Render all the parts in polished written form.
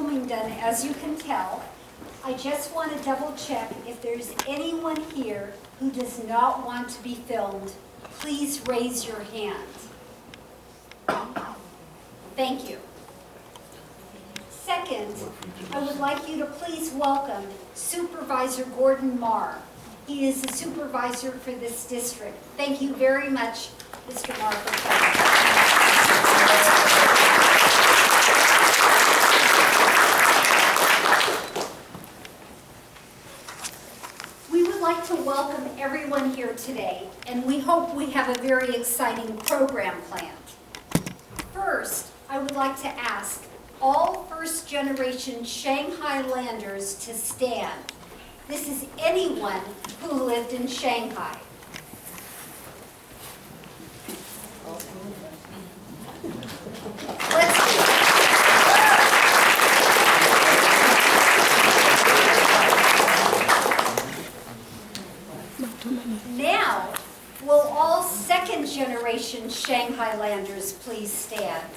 filming done, as you can tell. I just want to double check if there's anyone here who does not want to be filmed. Please raise your hand. Thank you. Second, I would like you to please welcome Supervisor Gordon Marr. He is the supervisor for this district. Thank you very much, Mr. Marr, for coming. We would like to welcome everyone here today, and we hope we have a very exciting program planned. First, I would like to ask all first-generation Shanghailanders to stand. This is anyone who lived in Shanghai. Let's do it. Now, will all second-generation Shanghailanders please stand?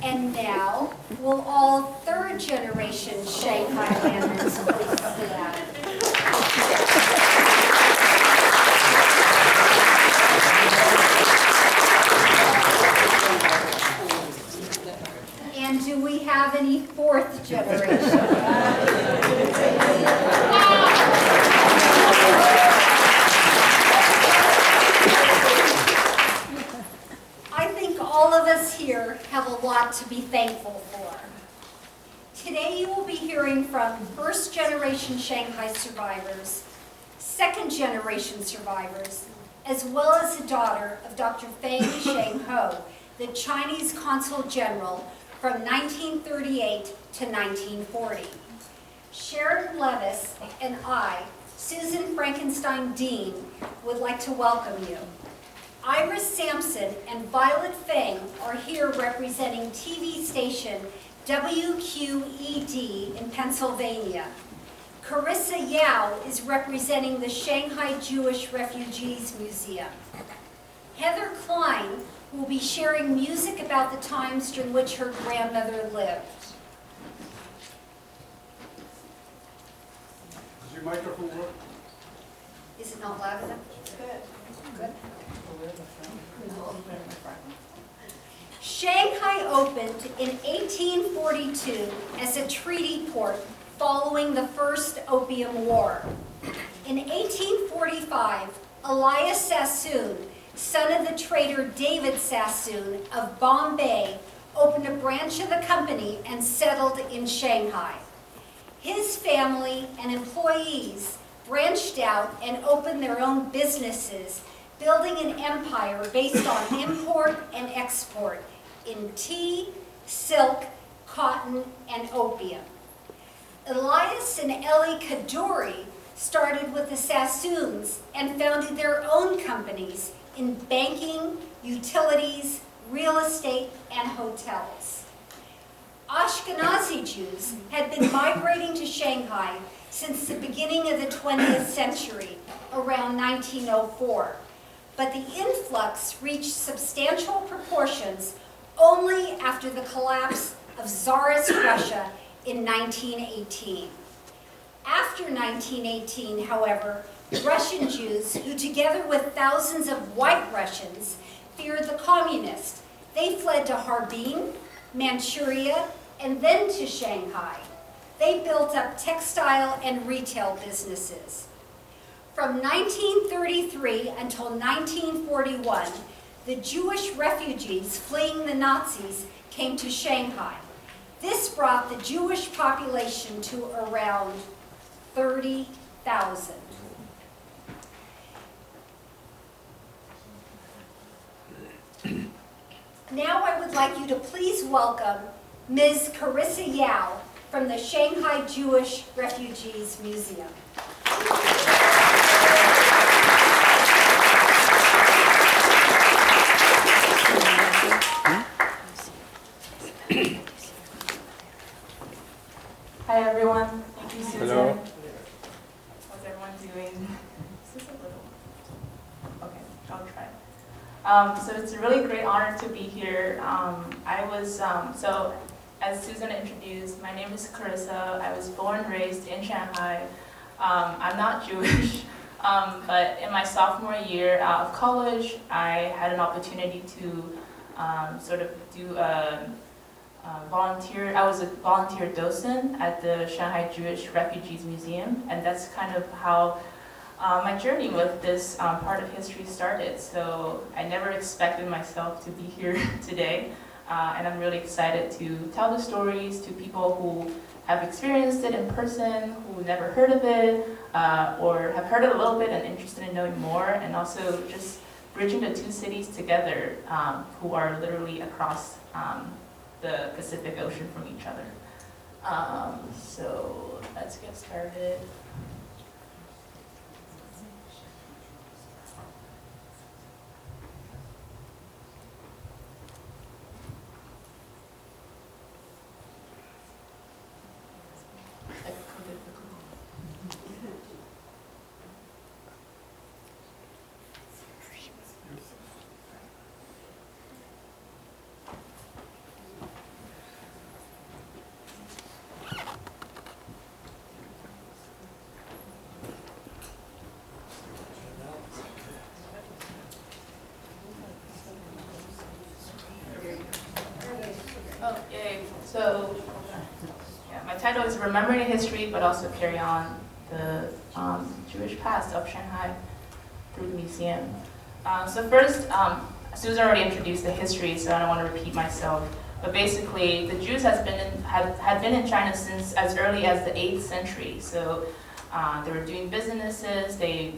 And now, will all third-generation Shanghailanders please stand? And do we have any fourth generation? All of us here have a lot to be thankful for. Today you will be hearing from first-generation Shanghai survivors, second-generation survivors, as well as the daughter of Dr. Feng Shengho, the Chinese Consul General from 1938 to 1940. Sharon Levis and I, Susan Frankenstein Dean, would like to welcome you. Iris Sampson and Violet Feng are here representing TV station WQED in Pennsylvania. Carissa Yao is representing the Shanghai Jewish Refugees Museum. Heather Klein will be sharing music about the times during which her grandmother lived. Does your microphone work? Is it not loud enough? Good. Good. Shanghai opened in 1842 as a treaty port following the First Opium War. In 1845, Elias Sassoon, son of the trader David Sassoon of Bombay, opened a branch of the company and settled in Shanghai. His family and employees branched out and opened their own businesses, building an empire based on import and export in tea, silk, cotton, and opium. Elias and Ellie Kaduri started with the Sassoons and founded their own companies in banking, utilities, real estate, and hotels. Ashkenazi Jews had been migrating to Shanghai since the beginning of the 20th century, around 1904. But the influx reached substantial proportions only after the collapse of Tsarist Russia in 1918. After 1918, however, Russian Jews, who together with thousands of white Russians, feared the communists. They fled to Harbin, Manchuria, and then to Shanghai. They built up textile and retail businesses. From 1933 until 1941, the Jewish refugees fleeing the Nazis came to Shanghai. This brought the Jewish population to around 30,000. Now I would like you to please welcome Ms. Carissa Yao from the Shanghai Jewish Refugees Museum. Hi everyone. Thank you, Susan. Hello. doing. Is this a little? Okay, I'll try. So it's a really great honor to be here. So as Susan introduced, my name is Carissa. I was born and raised in Shanghai. I'm not Jewish, but in my sophomore year out of college, I had an opportunity to sort of do volunteer. I was a volunteer docent at the Shanghai Jewish Refugees Museum, and that's kind of how my journey with this part of history started. So I never expected myself to be here today, and I'm really excited to tell the stories to people who have experienced it in person, who never heard of it, or have heard it a little bit and interested in knowing more, and also just bridging the two cities together, who are literally across the Pacific Ocean from each other. So let's get started. Oh, yay. So, yeah, my title is Remembering History, but also carry on the Jewish past of Shanghai through the museum. So first, Susan already introduced the history, so I don't want to repeat myself. But basically, the Jews had been in China since as early as the 8th century. So they were doing businesses. They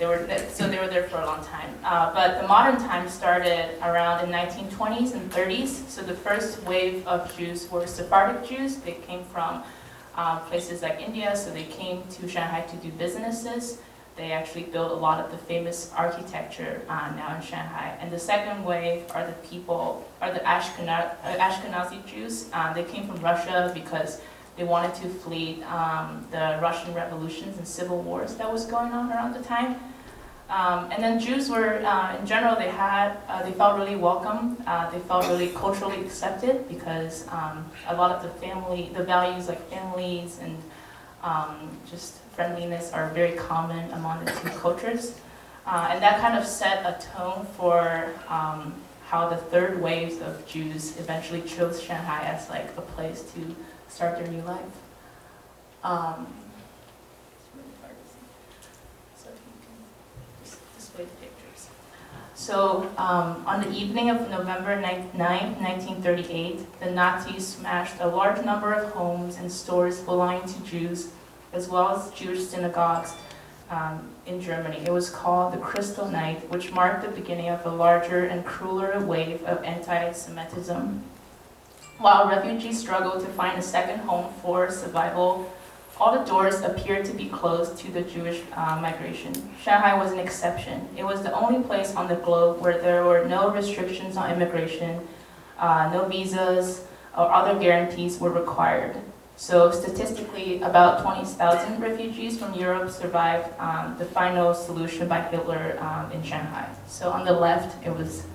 were there for a long time. But the modern time started around the 1920s and 30s. So the first wave of Jews were Sephardic Jews. They came from places like India, so they came to Shanghai to do businesses. They actually built a lot of the famous architecture now in Shanghai. And the second wave are the Ashkenazi Jews. They came from Russia because they wanted to flee the Russian revolutions and civil wars that was going on around the time. And then Jews were, in general, they felt really welcome. They felt really culturally accepted because a lot of the values like families and just friendliness are very common among the two cultures. And that kind of set a tone for how the third waves of Jews eventually chose Shanghai as like a place to start their new life. It's really hard to see. So you can just display the pictures. So on the evening of November 9, 1938, the Nazis smashed a large number of homes and stores belonging to Jews, as well as Jewish synagogues in Germany. It was called the Crystal Night, which marked the beginning of a larger and crueler wave of anti-Semitism. While refugees struggled to find a second home for survival, all the doors appeared to be closed to the Jewish migration. Shanghai was an exception. It was the only place on the globe where there were no restrictions on immigration, no visas, or other guarantees were required. So statistically, about 20,000 refugees from Europe survived the final solution by Hitler in Shanghai. So on the left, it was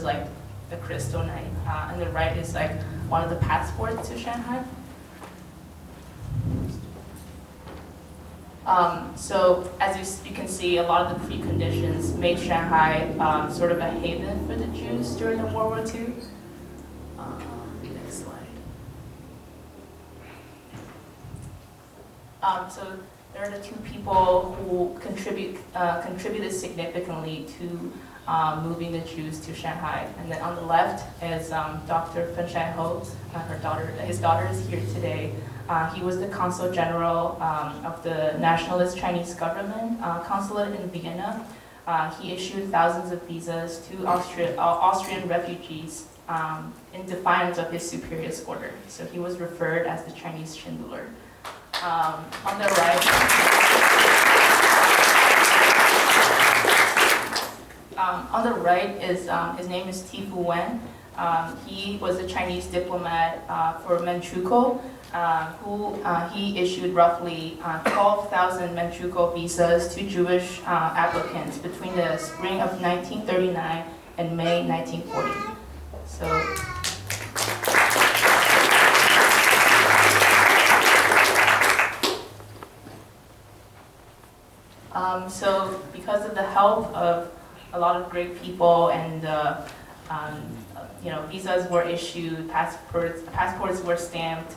like the Crystal Night, and the right is like one of the passports to Shanghai. So as you can see, a lot of the preconditions made Shanghai sort of a haven for the Jews during the World War II. Next slide. So there are the two people who contributed significantly to moving the Jews to Shanghai. And then on the left is Dr. Fenshai Ho. His daughter is here today. He was the consul general of the nationalist Chinese government consulate in Vienna. He issued thousands of visas to Austrian refugees in defiance of his superior's order. So he was referred as the Chinese Schindler. On the right. On the right is, his name is Tifu Wen. He was a Chinese diplomat for Manchukuo. he issued roughly 12,000 Manchukuo visas to Jewish applicants between the spring of 1939 and May 1940. So because of the help of a lot of great people and visas were issued, passports were stamped,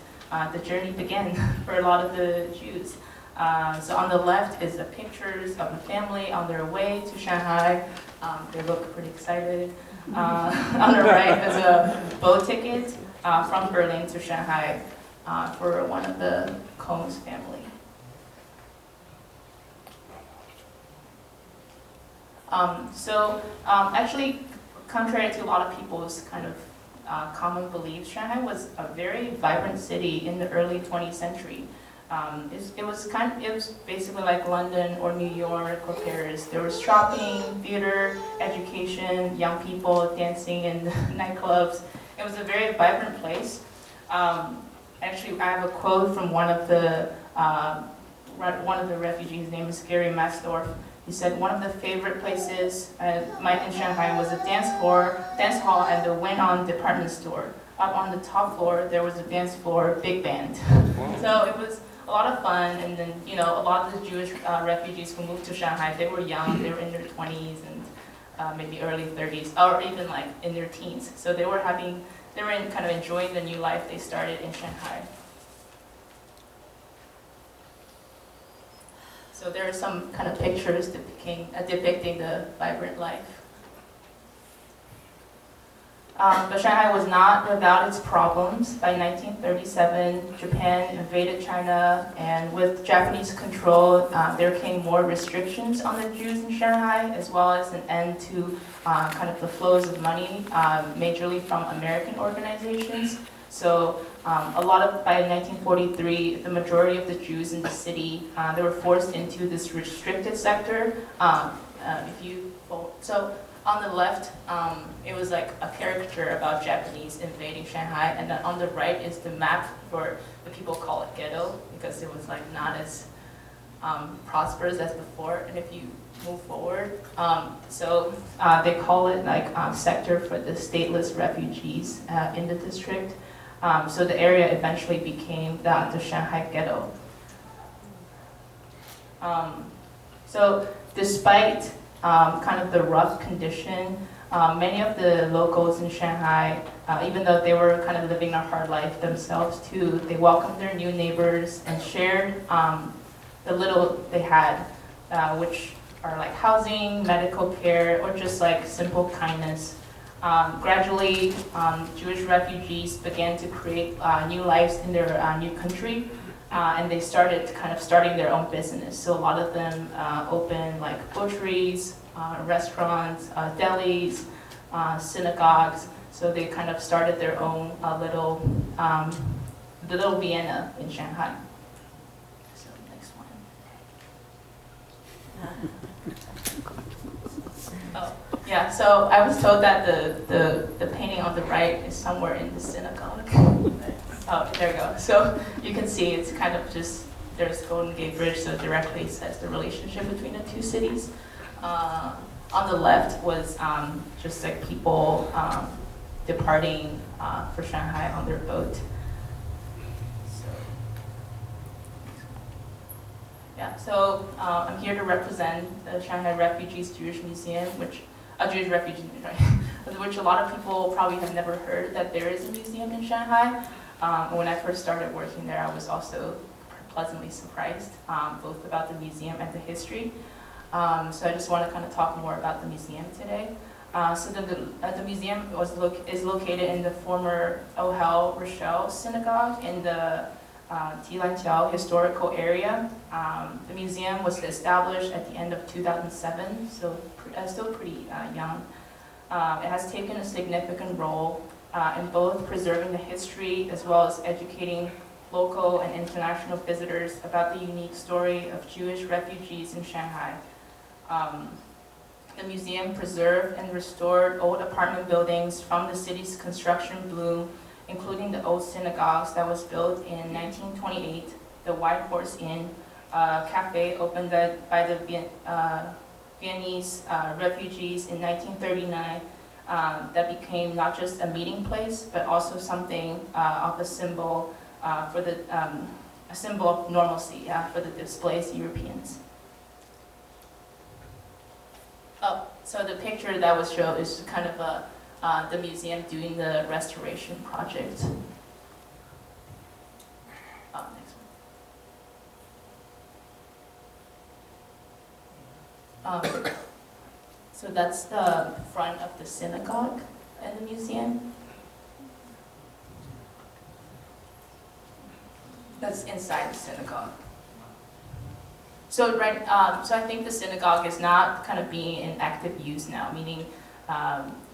the journey began for a lot of the Jews. So on the left is the pictures of the family on their way to Shanghai. They look pretty excited. On the right is a boat ticket from Berlin to Shanghai for one of the Cohn's family. Actually, contrary to a lot of people's kind of common beliefs, Shanghai was a very vibrant city in the early 20th century. It was basically like London or New York or Paris. There was shopping, theater, education, young people dancing in nightclubs. It was a very vibrant place. Actually, I have a quote from one of the refugees. His name is Gary Masdorf. He said, "One of the favorite places in Shanghai was a dance hall and the Went-On department store. Up on the top floor, there was a dance floor, big band." So it was a lot of fun. And then, a lot of the Jewish refugees who moved to Shanghai, they were young, they were in their 20s and maybe early 30s, or even like in their teens. So they were kind of enjoying the new life they started in Shanghai. So there are some kind of pictures depicting the vibrant life. But Shanghai was not without its problems. By 1937, Japan invaded China, and with Japanese control, there came more restrictions on the Jews in Shanghai, as well as an end to kind of the flows of money, majorly from American organizations. So by 1943, the majority of the Jews in the city, they were forced into this restricted sector. So on the left, it was like a caricature about Japanese invading Shanghai, and then on the right is the map for, the people call it ghetto, because it was like not as prosperous as before. And if you move forward, they call it like sector for the stateless refugees in the district. So the area eventually became the Shanghai ghetto. So despite kind of the rough condition, many of the locals in Shanghai, even though they were kind of living a hard life themselves too, they welcomed their new neighbors and shared the little they had, which are like housing, medical care, or just like simple kindness. Gradually, Jewish refugees began to create new lives in their new country, and they started starting their own business. So a lot of them opened like butcheries, restaurants, delis, synagogues. So they kind of started their own little Vienna in Shanghai. So next one. Oh. Yeah, so I was told that the painting on the right is somewhere in the synagogue. Oh, there we go. So you can see it's kind of just, there's Golden Gate Bridge, so directly says the relationship between the two cities. On the left was just like people departing for Shanghai on their boat. So I'm here to represent the Shanghai Refugees Jewish Museum, which a lot of people probably have never heard that there is a museum in Shanghai. When I first started working there, I was also pleasantly surprised, both about the museum and the history. So I just want to kind of talk more about the museum today. So the museum is located in the former Ohel Rochelle Synagogue in the Tilanqiao historical area. The museum was established at the end of 2007, so still pretty young. It has taken a significant role in both preserving the history as well as educating local and international visitors about the unique story of Jewish refugees in Shanghai. The museum preserved and restored old apartment buildings from the city's construction boom including the old synagogues that was built in 1928, the White Horse Inn, a cafe opened by the Viennese refugees in 1939 that became not just a meeting place, but also something of a symbol for a symbol of normalcy for the displaced Europeans. Oh, so the picture that was shown is kind of the museum doing the restoration project. Next one. So that's the front of the synagogue in the museum. That's inside the synagogue. So so I think the synagogue is not kind of being in active use now, meaning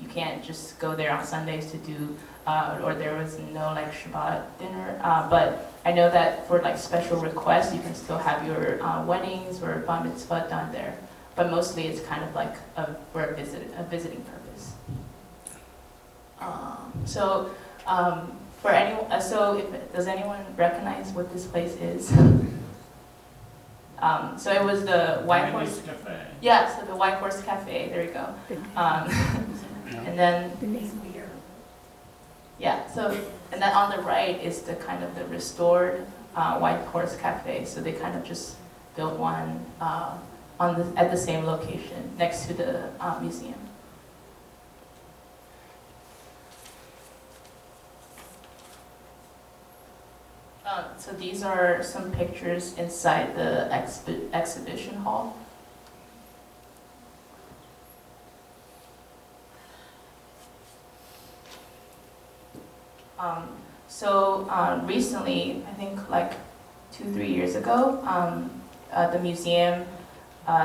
you can't just go there on Sundays to do, or there was no like Shabbat dinner. But I know that for like special requests, you can still have your weddings or bar mitzvah done there. But mostly it's kind of like for a visiting purpose. For anyone, does anyone recognize what this place is? So it was the White Horse Cafe. Yeah, so the White Horse Cafe. There you go. And then yeah. So and then on the right is the kind of the restored White Horse Cafe. So they kind of just built one at the same location next to the museum. So these are some pictures inside the exhibition hall. Recently, I think like 2-3 years ago, the museum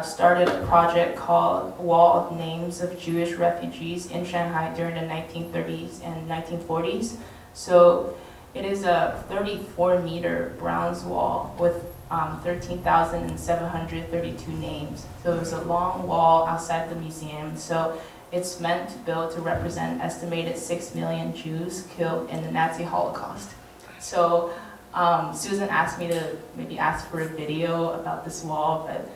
started a project called Wall of Names of Jewish Refugees in Shanghai during the 1930s and 1940s. So it is a 34-meter bronze wall with 13,732 names. So it was a long wall outside the museum. So it's meant to build to represent an estimated 6 million Jews killed in the Nazi Holocaust. So Susan asked me to maybe ask for a video about this wall, but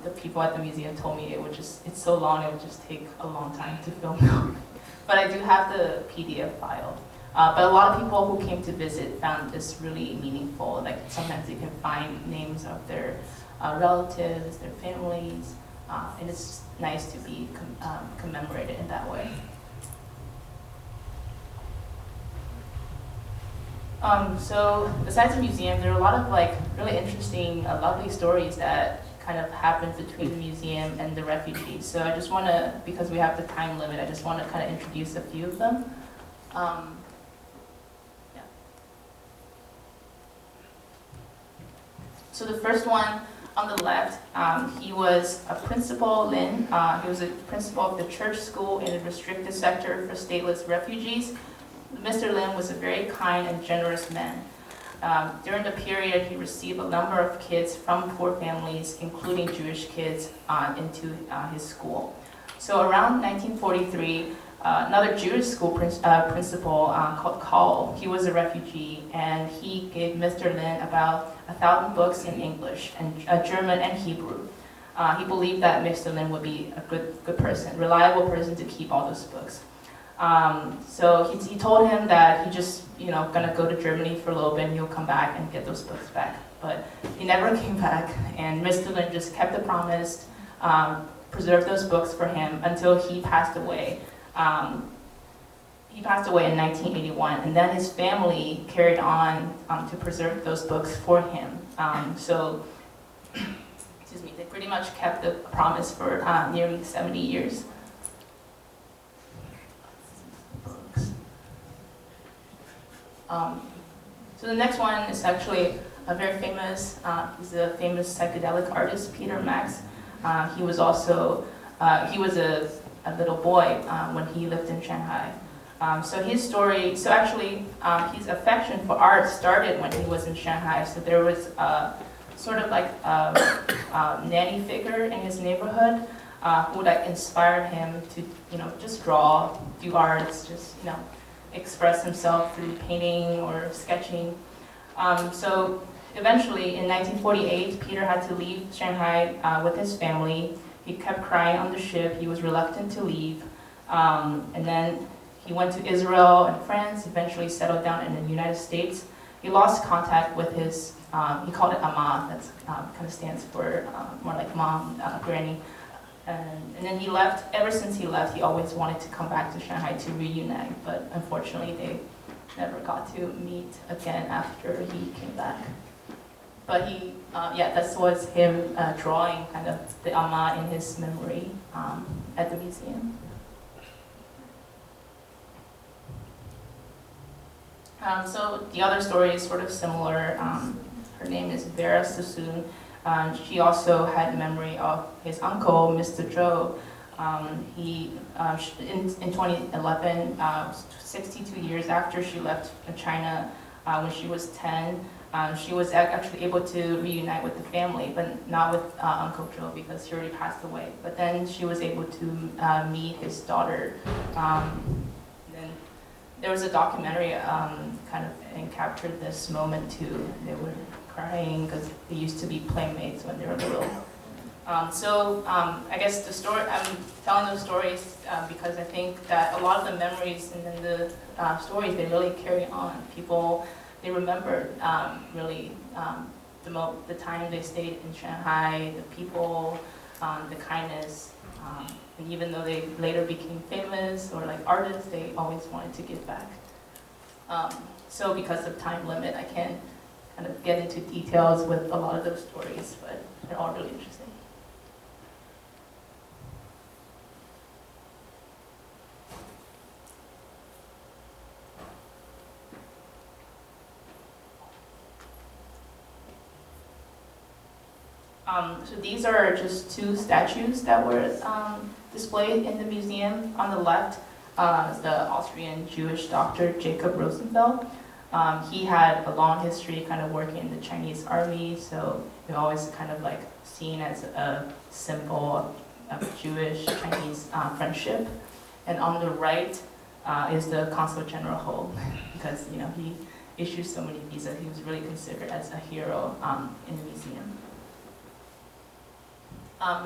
the people at the museum told me it's so long, it would just take a long time to film. But I do have the PDF file. But a lot of people who came to visit found this really meaningful. Like sometimes they can find names of their relatives, their families, and it's nice to be commemorated in that way. So besides the museum, there are a lot of like really interesting, lovely stories that kind of happened between the museum and the refugees. So I just want to, because we have the time limit, I just want to kind of introduce a few of them. So the first one on the left, he was a principal, Lin. He was a principal of the church school in a restricted sector for stateless refugees. Mr. Lin was a very kind and generous man. During the period, he received a number of kids from poor families, including Jewish kids, into his school. So around 1943, another Jewish school principal called Karl, he was a refugee, and he gave Mr. Lin about 1,000 books in English, and German and Hebrew. He believed that Mr. Lin would be a good person, reliable person to keep all those books. So he told him that he just, gonna go to Germany for a little bit and he'll come back and get those books back. But he never came back, and Mr. Lin just kept the promise, preserved those books for him until he passed away. He passed away in 1981, and then his family carried on to preserve those books for him. They pretty much kept the promise for nearly 70 years. So the next one is actually a very famous, he's a famous psychedelic artist, Peter Max. He was also, he was a little boy when he lived in Shanghai. So his story, his affection for art started when he was in Shanghai. So there was sort of like a nanny figure in his neighborhood who like inspired him to, just draw, do arts, express himself through painting or sketching. So eventually, in 1948, Peter had to leave Shanghai with his family. He kept crying on the ship. He was reluctant to leave. And then he went to Israel and France, eventually settled down in the United States. He lost contact with his, he called it Ama, that kind of stands for more like mom, granny. And then he left. Ever since he left, he always wanted to come back to Shanghai to reunite, but unfortunately they never got to meet again after he came back. But he, that was him drawing kind of the Ama in his memory at the museum. So the other story is sort of similar. Her name is Vera Sassoon. She also had memory of his uncle, Mr. Zhou. In 2011, 62 years after she left China, when she was 10, she was actually able to reunite with the family, but not with Uncle Zhou because he already passed away. But then she was able to meet his daughter. Then there was a documentary kind of and captured this moment too. They were crying because they used to be playmates when they were little. I guess the story, I'm telling those stories because I think that a lot of the memories and then the stories, they really carry on. People, they remember really the time they stayed in Shanghai, the people, the kindness, and even though they later became famous or like artists, they always wanted to give back. So because of time limit, I can't kind of get into details with a lot of those stories, but they're all really interesting. So these are just two statues that were displayed in the museum. On the left is the Austrian Jewish doctor Jacob Rosenfeld. He had a long history kind of working in the Chinese army, so they're always kind of like seen as a symbol of Jewish-Chinese friendship. And on the right is the Consul General Ho, because he issued so many visas. He was really considered as a hero in the museum.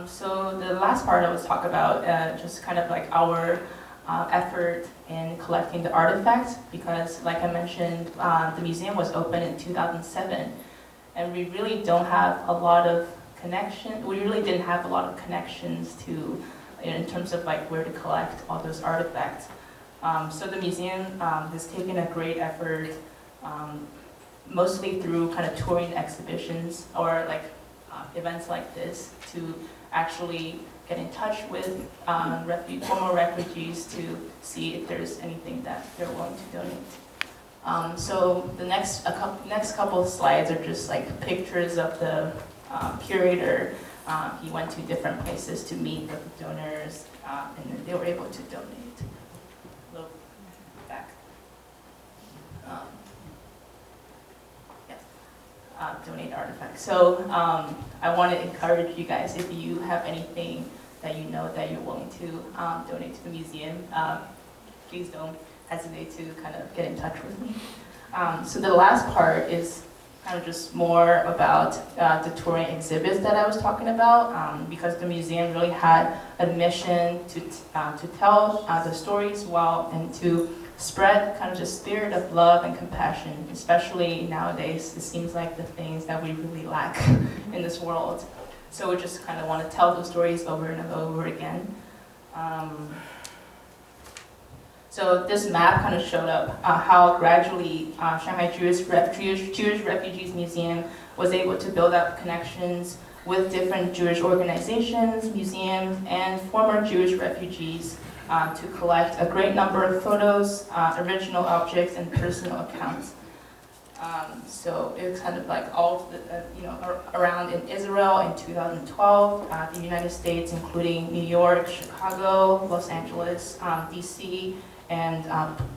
So the last part I was talk about just kind of like our effort in collecting the artifacts, because like I mentioned, the museum was open in 2007, and we really don't have a lot of connection. We really didn't have a lot of connections to, in terms of like where to collect all those artifacts. So the museum has taken a great effort, mostly through kind of touring exhibitions or like events like this, to actually get in touch with former refugees to see if there's anything that they're willing to donate. So the next couple of slides are just like pictures of the curator. He went to different places to meet with the donors, and then they were able to donate. Look back. Donate artifacts. So I want to encourage you guys, if you have anything that you know that you're willing to donate to the museum, please don't hesitate to kind of get in touch with me. So the last part is kind of just more about the touring exhibits that I was talking about, because the museum really had a mission to tell the stories well and to spread kind of the spirit of love and compassion, especially nowadays. It seems like the things that we really lack in this world. So we just kind of want to tell those stories over and over again. So this map kind of showed up how gradually Shanghai Jewish Refugees Museum was able to build up connections with different Jewish organizations, museums, and former Jewish refugees to collect a great number of photos, original objects, and personal accounts. So it was kind of like all around in Israel in 2012, the United States, including New York, Chicago, Los Angeles, DC, and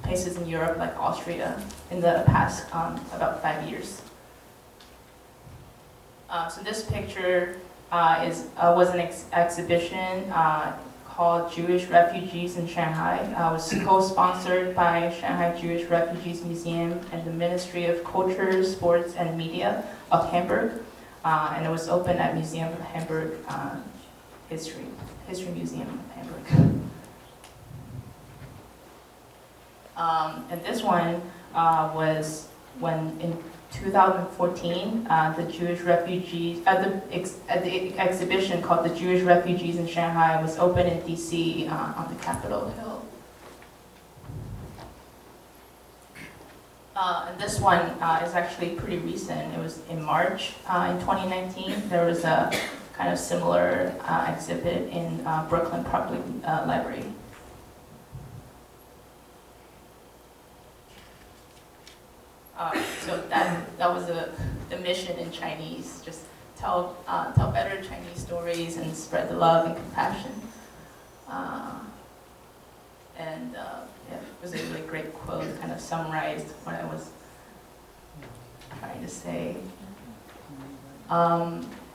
places in Europe like Austria in the past about 5 years. So this picture was an exhibition called Jewish Refugees in Shanghai. It was co-sponsored by Shanghai Jewish Refugees Museum and the Ministry of Culture, Sports, and Media of Hamburg. And it was open at Museum of Hamburg History Museum of Hamburg. And this one was when in 2014, the Jewish refugees, the exhibition called The Jewish Refugees in Shanghai was open in DC on the Capitol Hill. And this one is actually pretty recent. It was in March in 2019. There was a kind of similar exhibit in Brooklyn Public Library. So that was the mission in Chinese, just tell better Chinese stories and spread the love and compassion. Yeah, it was a really great quote, kind of summarized what I was trying to say.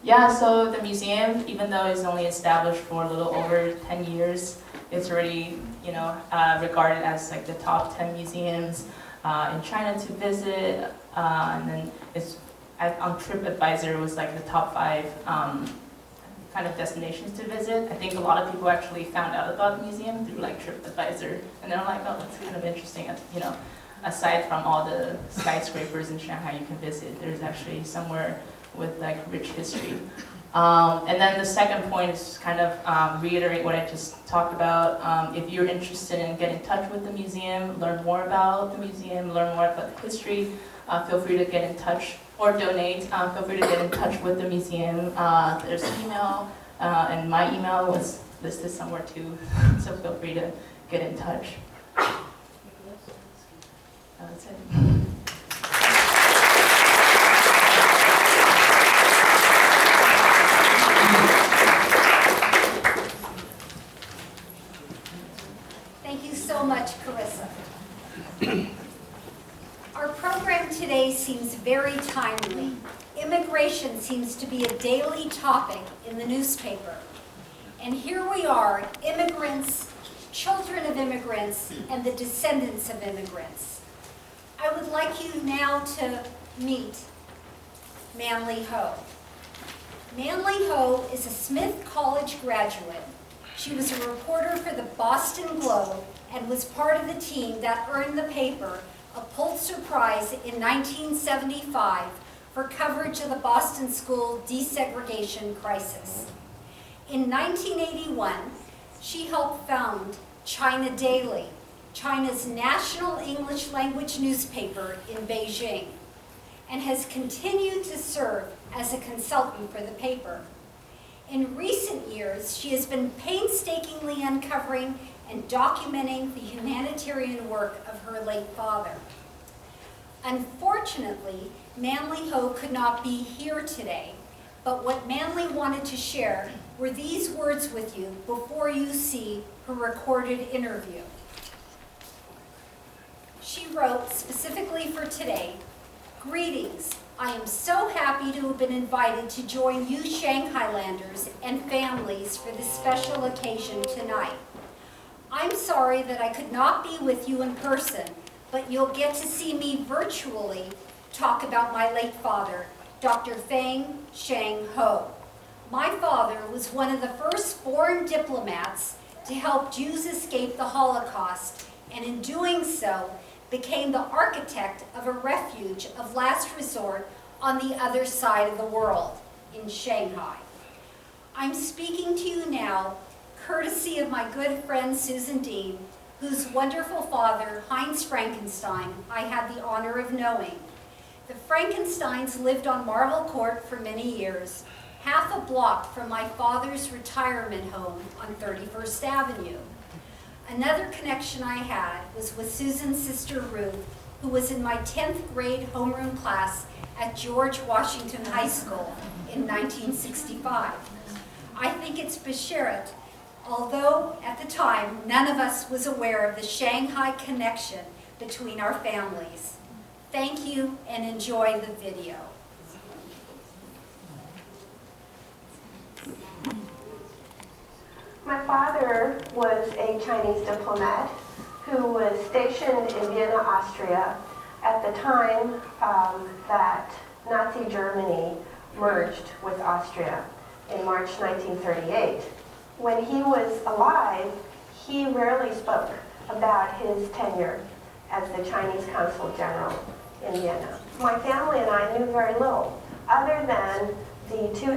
Yeah, so the museum, even though it's only established for a little over 10 years, it's already, regarded as like the top 10 museums in China to visit, and then it's on TripAdvisor, it was like the top 5 kind of destinations to visit. I think a lot of people actually found out about the museum through like TripAdvisor, and they're like, oh, that's kind of interesting. Aside from all the skyscrapers in Shanghai you can visit, there's actually somewhere with like rich history. And then the second point is kind of reiterate what I just talked about. If you're interested in getting in touch with the museum, learn more about the museum, learn more about the history, feel free to get in touch or donate. Feel free to get in touch with the museum. There's email, and my email was listed somewhere too, so feel free to get in touch. That's it. Thank you so much, Carissa. Our program today seems very timely. Immigration seems to be a daily topic in the newspaper. And here we are, immigrants, children of immigrants, and the descendants of immigrants. I would like you now to meet Manly Ho. Manly Ho is a Smith College graduate. She was a reporter for the Boston Globe and was part of the team that earned the paper a Pulitzer Prize in 1975 for coverage of the Boston school desegregation crisis. In 1981, she helped found China Daily, China's national English language newspaper in Beijing, and has continued to serve as a consultant for the paper. In recent years, she has been painstakingly uncovering and documenting the humanitarian work of her late father. Unfortunately, Manly Ho could not be here today, but what Manly wanted to share were these words with you before you see her recorded interview. She wrote specifically for today, "Greetings. I am so happy to have been invited to join you Shanghailanders and families for this special occasion tonight. I'm sorry that I could not be with you in person, but you'll get to see me virtually talk about my late father, Dr. Feng Sheng Ho. My father was one of the first foreign diplomats to help Jews escape the Holocaust, and in doing so, became the architect of a refuge of last resort on the other side of the world, in Shanghai. I'm speaking to you now courtesy of my good friend Susan Dean, whose wonderful father, Heinz Frankenstein, I had the honor of knowing. The Frankensteins lived on Marble Court for many years, half a block from my father's retirement home on 31st Avenue. Another connection I had was with Susan's sister Ruth, who was in my 10th grade homeroom class at George Washington High School in 1965. I think it's Besheret, although at the time none of us was aware of the Shanghai connection between our families. Thank you and enjoy the video. My father father was a Chinese diplomat who was stationed in Vienna, Austria at the time that Nazi Germany merged with Austria in March 1938. When he was alive, he rarely spoke about his tenure as the Chinese Consul General in Vienna. My family and I knew very little, other than the two